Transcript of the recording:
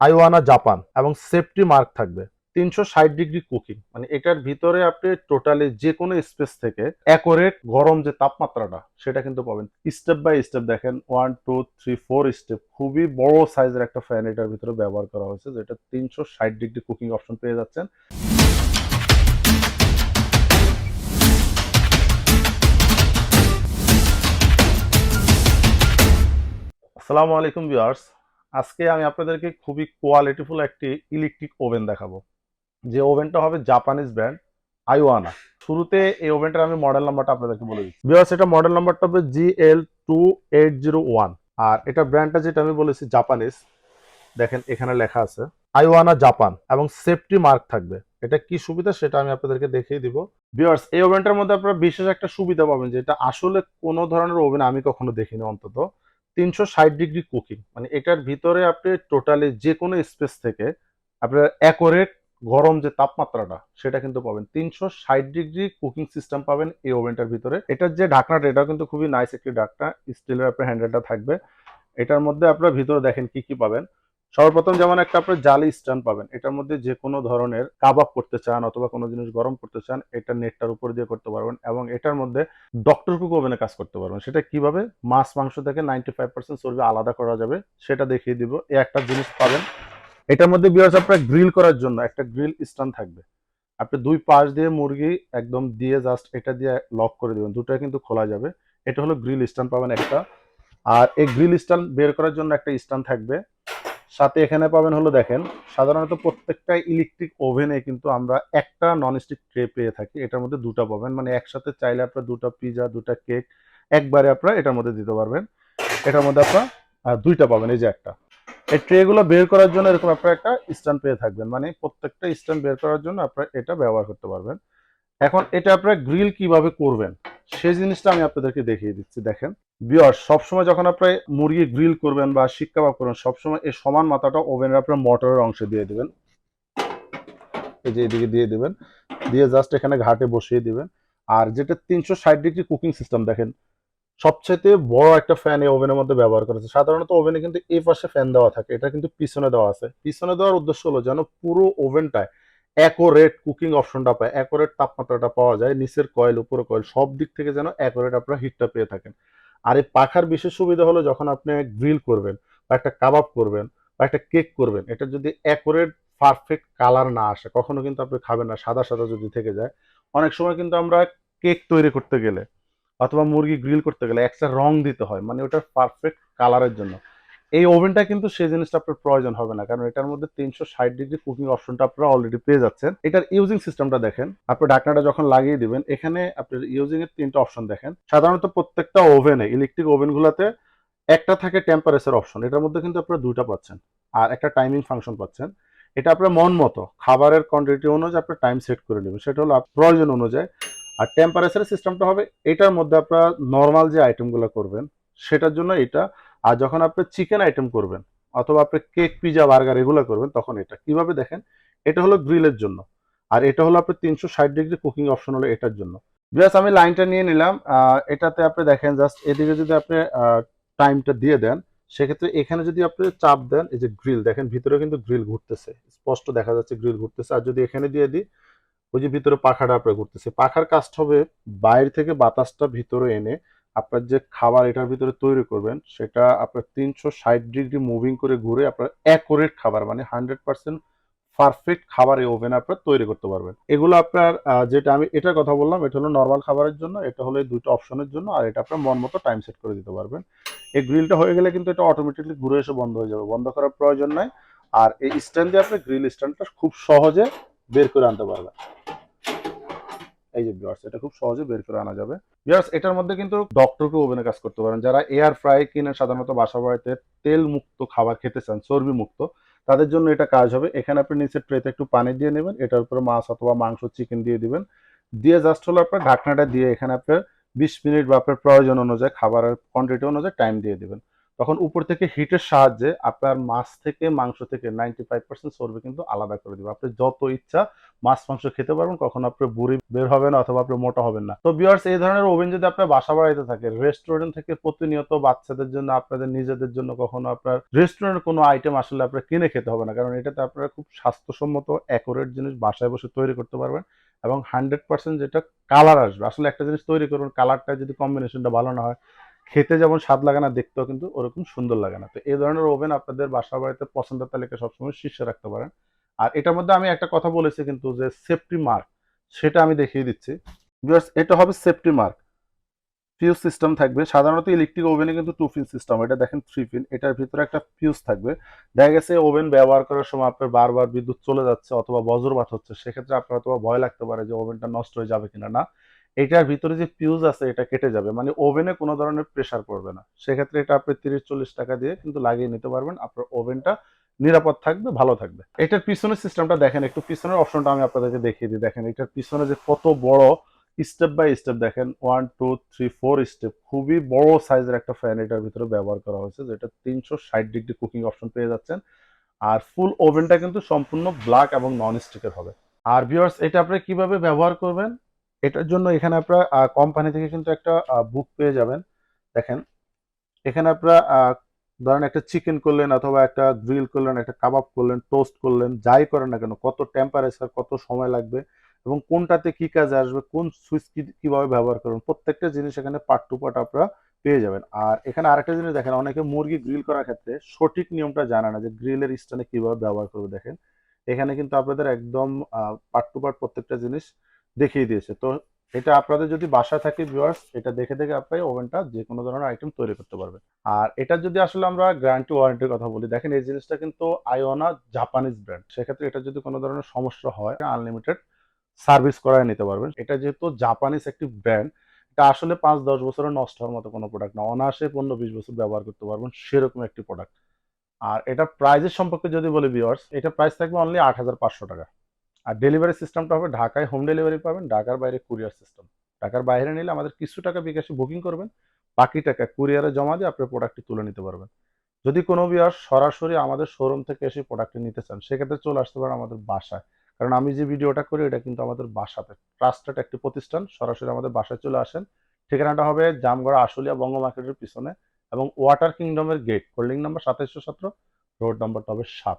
আইওয়ানা Japan এবং safety mark থাকবে। 360 degree cooking, মানে এটার ভিতরে আপনি টোটালি যে কোনো স্পেস থেকে অ্যাকোরেট গরম যে তাপমাত্রাটা সেটা কিন্তু পাবেন। স্টেপ বাই স্টেপ দেখেন, 1 2 3 4 স্টেপ, খুবই বড় সাইজের একটা ফ্যান এটার ভিতরে ব্যবহার করা হয়েছে, যেটা 360 ডিগ্রি কুকিং অপশন পেয়ে যাচ্ছেন। আসসালামু আলাইকুম ভিউয়ার্স, আজকে আমি আপনাদেরকে খুবই কোয়ালিটিফুল একটি ইলেকট্রিক ওভেন দেখাবো, যে ওভেনটা হবে জাপানিজ ব্র্যান্ড আইওয়ানা। শুরুতে এই ওভেনটার আমি মডেল নাম্বারটা আপনাদেরকে বলে দিচ্ছি ভিউয়ার্স। এটা মডেল নাম্বারটা হবে GL2801, আর এটা ব্র্যান্ডটা যেটা আমি বলেছি জাপানিজ, দেখেন এখানে লেখা আছে আইওয়ানা জাপান এবং সেফটি মার্ক থাকবে। এটা কি সুবিধা সেটা আমি আপনাদেরকে দেখিয়ে দিব ভিউয়ার্স। এই ওভেনটার মধ্যে আপনারা বিশেষ একটা সুবিধা পাবেন, যেটা আসলে কোনো ধরনের ওভেন আমি কখনো দেখিনি অন্তত। 360 ডিগ্রি কুকিং, মানে এটার ভিতরে আপনি টোটালি যে কোনো স্পেস থেকে আপনার অ্যাকোরেট গরম যে তাপমাত্রাটা সেটা কিন্তু পাবেন। 360 ডিগ্রি কুকিং সিস্টেম পাবেন এই ওভেনটার ভিতরে। এটার যে ঢাকনাটা, এটা কিন্তু খুবই নাইস একটি ঢাকনা, স্টিলের আপনার হ্যান্ডেলটা থাকবে। এটার মধ্যে আপনার ভিতরে দেখেন কি কি পাবেন। সর্বপ্রথম যেমন একটা আপনার জালি স্ট্যান্ড পাবেন, এটার মধ্যে যে কোনো ধরনের কাবাব করতে চান অথবা কোনো জিনিস গরম করতে চান, এটা নেটটার উপর দিয়ে করতে পারবেন। এবং এটার মধ্যে ডক্টর কুক ওভেনে কাজ করতে পারবেন। সেটা কিভাবে, মাছ মাংস থেকে 95% চর্বি আলাদা করা যাবে সেটা দেখিয়ে দিব। এই একটা জিনিস পাবেন। এটার মধ্যে বিয়ার্স আপনার গ্রিল করার জন্য একটা গ্রিল স্ট্যান্ড থাকবে। আপনি দুই পাশ দিয়ে মুরগি একদম দিয়ে জাস্ট এটা দিয়ে লক করে দিবেন, দুটোই কিন্তু খোলা যাবে। এটা হলো গ্রিল স্ট্যান্ড পাবেন একটা। আর এই গ্রিল স্ট্যান্ড বের করার জন্য একটা স্ট্যান্ড থাকবে। সাথে এখানে পাবেন হলো, দেখেন সাধারণত প্রত্যেকটা ইলেকট্রিক ওভেনে কিন্তু আমরা একটা ননস্টিক ট্রে পেয়ে থাকি, এটার মধ্যে দুটো পাবেন। মানে একসাথে চাইলে আপনার দুটো পিজা, দুটো কেক একবারে আপনারা এটার মধ্যে দিতে পারবেন। এটার মধ্যে আপনার দুইটা পাবেন, এই যে একটা। এই ট্রে গুলো বের করার জন্য এরকম আপনার একটা স্ট্যান্ড পেয়ে থাকবেন, মানে প্রত্যেকটা স্ট্যান্ড বের করার জন্য আপনারা এটা ব্যবহার করতে পারবেন। এখন এটা আপনারা গ্রিল কিভাবে করবেন সেই জিনিসটা আমি আপনাদেরকে দেখিয়ে দিচ্ছি। দেখেন ভিউয়ার্স, সবসময় যখন আপনি মুরগি গ্রিল করবেন বা শিক কাবাব করবেন, সবসময় এই সমান মাথাটা ওভেনের আপনার মোটরের অংশে দিয়ে দিবেন। এই যে এদিকে দিয়ে দিবেন, দিয়ে জাস্ট এখানে ঘাটে বসিয়ে দিবেন। আর যেটা 360 ডিগ্রি কুকিং সিস্টেম, দেখেন সবচেয়ে বড় একটা ফ্যান এই ওভেনের মধ্যে ব্যবহার করেছে। সাধারণত ওভেনে কিন্তু এই পাশে ফ্যান দেওয়া থাকে, এটা কিন্তু পিছনে দেওয়া আছে। পিছনে দেওয়ার উদ্দেশ্য হলো যেন পুরো ওভেনটায় অ্যাকোরেট কুকিং অপশনটা পায়, অ্যাকোরেট তাপমাত্রাটা পাওয়া যায়, নিচের কয়েল উপরে কয়েল সব দিক থেকে যেন অ্যাকোরেট আপনারা হিটটা পেয়ে থাকেন। আর এই পাখার বিশেষ সুবিধা হলো, যখন আপনি গ্রিল করবেন বা একটা কাবাব করবেন বা একটা কেক করবেন, এটা যদি অ্যাকোরেট পারফেক্ট কালার না আসে কখনো কিন্তু আপনি খাবেন না, সাদা সাদা যদি থেকে যায়। অনেক সময় কিন্তু আমরা কেক তৈরি করতে গেলে অথবা মুরগি গ্রিল করতে গেলে এক্সট্রা রং দিতে হয়, মানে ওটার পারফেক্ট কালারের জন্য। এই ওভেনটা কিন্তু সেই জিনিসটা আপনার প্রয়োজন হবে না, কারণ এটার মধ্যে 360 ডিগ্রি কুকিং অপশনটা আপনারা অলরেডি পেয়ে যাচ্ছেন। এটার ইউজিং সিস্টেমটা দেখেন, আপনি ঢাকনাটা যখন লাগিয়ে দিবেন, এখানে আপনার ইউজিং এর তিনটা অপশন দেখেন। সাধারণত প্রত্যেকটা ওভেনে, ইলেকট্রিক ওভেন গুলাতে একটা থাকে টেম্পারেচার অপশন, এটার মধ্যে কিন্তু আপনারা দুইটা পাচ্ছেন। আর একটা টাইমিং ফাংশন পাচ্ছেন। এটা আপনার মন মতো খাবারের কোয়ান্টিটি অনুযায়ী আপনার টাইম সেট করে নেবেন, সেটা হলো প্রয়োজন অনুযায়ী। আর টেম্পারেচার সিস্টেমটা হবে এটার মধ্যে আপনারা নর্মাল যে আইটেমগুলো করবেন সেটার জন্য এটা। আর যখন আপনি চিকেন আইটেম করবেন অথবা আপনি কেক, পিজা, বার্গার এগুলো করবেন, তখন এটা কিভাবে দেখেন। এটা হলো গ্রিলের জন্য, আর এটা হলো আপনার 360 ডিগ্রি কুকিং অপশন হলো এটার জন্য। জাস্ট আমি লাইনটা নিয়ে নিলাম। এটাতে আপনি দেখেন জাস্ট এদিকে যদি আপনি টাইমটা দিয়ে দেন, সেক্ষেত্রে এখানে যদি আপনি চাপ দেন, এই যে গ্রিল দেখেন ভিতরে কিন্তু গ্রিল ঘুরতেছে, স্পষ্ট দেখা যাচ্ছে গ্রিল ঘুরতেছে। আর যদি এখানে দিয়ে দিই, ওই যে ভিতরে পাখাটা আপনার ঘুরতেছে, পাখার কাজটা হবে বাইরে থেকে বাতাসটা ভিতরে এনে আপনার যে খাবার এটার ভিতরে তৈরি করবেন সেটা আপনার 360 ডিগ্রি মুভিং করে ঘুরে আপনার অ্যাকুরেট খাবার, মানে 100% পারফেক্ট খাবার এই ওভেনে আপনার তৈরি করতে পারবেন। এগুলো আপনার যেটা আমি এটার কথা বললাম, এটা হলো নর্মাল খাবারের জন্য, এটা হলো এই দুটো অপশনের জন্য। আর এটা আপনার মন মতো টাইম সেট করে দিতে পারবেন। এই গ্রিলটা হয়ে গেলে কিন্তু এটা অটোমেটিকলি ঘুরে এসে বন্ধ হয়ে যাবে, বন্ধ করার প্রয়োজন নাই। আর এই স্ট্যান্ড দিয়ে আপনি গ্রিল স্ট্যান্ডটা খুব সহজে বের করে আনতে পারবেন। এই যে ভিউয়ার্স, এটা খুব সহজে বের করে আনা যাবে। ভিউয়ার্স, এটার মধ্যে কিন্তু ডক্টরকে ওভেনে কাজ করতে পারেন। যারা এয়ার ফ্রাই কিনে সাধারণত বাসা বাড়িতে তেল মুক্ত খাবার খেতে চান, চর্বি মুক্ত, তাদের জন্য এটা কাজ হবে। এখানে আপনি নিচের ট্রেতে একটু পানি দিয়ে নেবেন, এটার উপরে মাছ অথবা মাংস, চিকেন দিয়ে দিবেন। দিয়ে জাস্ট হলো আপনার ঢাকনাটা দিয়ে এখানে আপনার 20 মিনিট বা আপনার প্রয়োজন অনুযায়ী খাবারের কোয়ান্টিটি অনুযায়ী টাইম দিয়ে দিবেন। তখন উপর থেকে হিটের সাহায্যে আপনার মাছ থেকে মাংস থেকে 95% চর্বি কিন্তু আলাদা করে দিবে। আপনি যত ইচ্ছা মাছ মাংস খেতে পারবেন, কখনো আপনার বুড়ি বের হবে না অথবা আপনি মোটা হবেন না। তো ভিউয়ার্স, এই ধরনের ওভেন যদি আপনার বাসা বাড়িতে থাকে, রেস্টুরেন্ট থেকে প্রতিনিয়ত বাচ্চাদের জন্য, আপনাদের নিজেদের জন্য কখনো আপনার রেস্টুরেন্টের কোনো আইটেম আসলে আপনার কিনে খেতে হবে না, কারণ এটাতে আপনারা খুব স্বাস্থ্যসম্মত অ্যাকুরেট জিনিস বাসায় বসে তৈরি করতে পারবেন এবং 100% যেটা কালার আসবে। আসলে একটা জিনিস তৈরি করবেন, কালারটা যদি কম্বিনেশনটা ভালো না হয়, খেতে যেমন স্বাদ লাগে না, দেখতেও কিন্তু ওরকম সুন্দর লাগে না। তো এই ধরনের ওভেন আপনাদের বাসা বাড়িতে পছন্দের তালিকা সবসময় শীর্ষে রাখতে পারেন। আর এটার মধ্যে আমি একটা কথা বলেছি কিন্তু, যে সেফটি মার্ক, সেটা আমি দেখিয়ে দিচ্ছি। ভিউয়ার্স, এটা হবে সেফটি মার্ক। ফিউজ সিস্টেম থাকবে। সাধারণত ইলেকট্রিক ওভেনে কিন্তু 2 পিন সিস্টেম, এটা দেখেন 3 পিন। এটার ভিতরে একটা ফিউজ থাকবে। দেখা গেছে ওভেন ব্যবহার করার সময় আপনার বারবার বিদ্যুৎ চলে যাচ্ছে অথবা বজ্রপাত হচ্ছে, সেক্ষেত্রে আপনার অথবা ভয় লাগতে পারে যে ওভেনটা নষ্ট হয়ে যাবে কিনা। না, এটার ভিতরে যে ফিউজ আছে এটা কেটে যাবে, মানে ওভেনে কোনো ধরনের প্রেসার পড়বে না। সেক্ষেত্রে এটা আপনি 30-40 টাকা দিয়ে কিন্তু লাগিয়ে নিতে পারবেন, আপনার ওভেনটা নিরাপদ থাকবে, ভালো থাকবে। এটার পিছনের সিস্টেমটা দেখেন, একটু পিছনের অপশনটা আমি আপনাদেরকে দেখিয়ে দিই। দেখেন এটার পিছনে যে কত বড়, স্টেপ বাই স্টেপ দেখেন, 1 2 3 4 স্টেপ, খুবই বড় সাইজের একটা ফ্যান এটার ভিতরে ব্যবহার করা হয়েছে, যেটা 360 ডিগ্রি কুকিং অপশন পেয়ে যাচ্ছেন। আর ফুল ওভেনটা কিন্তু সম্পূর্ণ ব্ল্যাক এবং নন স্টিকের হবে। আর ভিউয়ার্স, এটা আপনি কিভাবে ব্যবহার করবেন, এটার জন্য এখানে আপনারা কোম্পানি থেকে কিন্তু একটা বুক পেয়ে যাবেন। দেখেন এখানে আপনারা ধরেন একটা চিকেন করলেন অথবা একটা গ্রিল করলেন, একটা কাবাব করলেন, টোস্ট করলেন, যাই করেন না কেন, কত টেম্পারেচার, কত সময় লাগবে এবং কোনটাতে কি কাজে আসবে, কোন সুইচ কিভাবে ব্যবহার করবেন, প্রত্যেকটা জিনিস এখানে পার্ট টু পার্ট আপনারা পেয়ে যাবেন। আর এখানে আরেকটা জিনিস দেখেন, অনেকে মুরগি গ্রিল করার ক্ষেত্রে সঠিক নিয়মটা জানে না যে গ্রিলের স্ট্যান্ডে কিভাবে ব্যবহার করবে। দেখেন এখানে কিন্তু আপনাদের একদম পার্ট টু পার্ট প্রত্যেকটা জিনিস দেখিয়ে দিয়েছে। তো এটা আপনাদের যদি বাসায় থাকে ভিউয়ার্স, এটা দেখে দেখে আপনি ওভেনটা যে কোনো ধরনের আইটেম তৈরি করতে পারবেন। আর এটা যদি আসলে আমরা গ্যারান্টি ওয়ারেন্টির কথা বলি, দেখেন এই জিনিসটা কিন্তু আইওনা জাপানিজ ব্র্যান্ড, সেক্ষেত্রে এটা যদি কোনো ধরনের সমস্যা হয় আনলিমিটেড সার্ভিস করায় নিতে পারবেন। এটা যেহেতু জাপানিজ একটি ব্র্যান্ড, এটা আসলে 5-10 বছরে নষ্ট হওয়ার মতো কোনো প্রোডাক্ট না, অনায়াসে 15-20 বছর ব্যবহার করতে পারবেন সেরকম একটি প্রোডাক্ট। আর এটা প্রাইসের সম্পর্কে যদি বলি ভিউয়ার্স, এটা প্রাইস থাকবে অনলি 8,500 টাকা। আর ডেলিভারি সিস্টেমটা হবে ঢাকায় হোম ডেলিভারি পাবেন, ঢাকার বাইরে কুরিয়ার সিস্টেম। ঢাকার বাইরে নিলে আমাদের কিছু টাকা বিকাশে বুকিং করবেন, বাকি টাকা কুরিয়ারে জমা দিয়ে আপনার প্রোডাক্টটি তুলে নিতে পারবেন। যদি কোনো ভিউয়ার সরাসরি আমাদের শোরুম থেকে এসে প্রোডাক্টটি নিতে চান, সেক্ষেত্রে চলে আসতে পারেন আমাদের বাসায়, কারণ আমি যে ভিডিওটা করি এটা কিন্তু আমাদের বাসাতে ট্রাস্টেড একটি প্রতিষ্ঠান। সরাসরি আমাদের বাসায় চলে আসেন। ঠিকানাটা হবে জামগড়া আশুলিয়া বঙ্গ মার্কেটের পিছনে এবং ওয়াটার কিংডমের গেট, হোল্ডিং নাম্বার 2717, রোড নাম্বারটা হবে 7।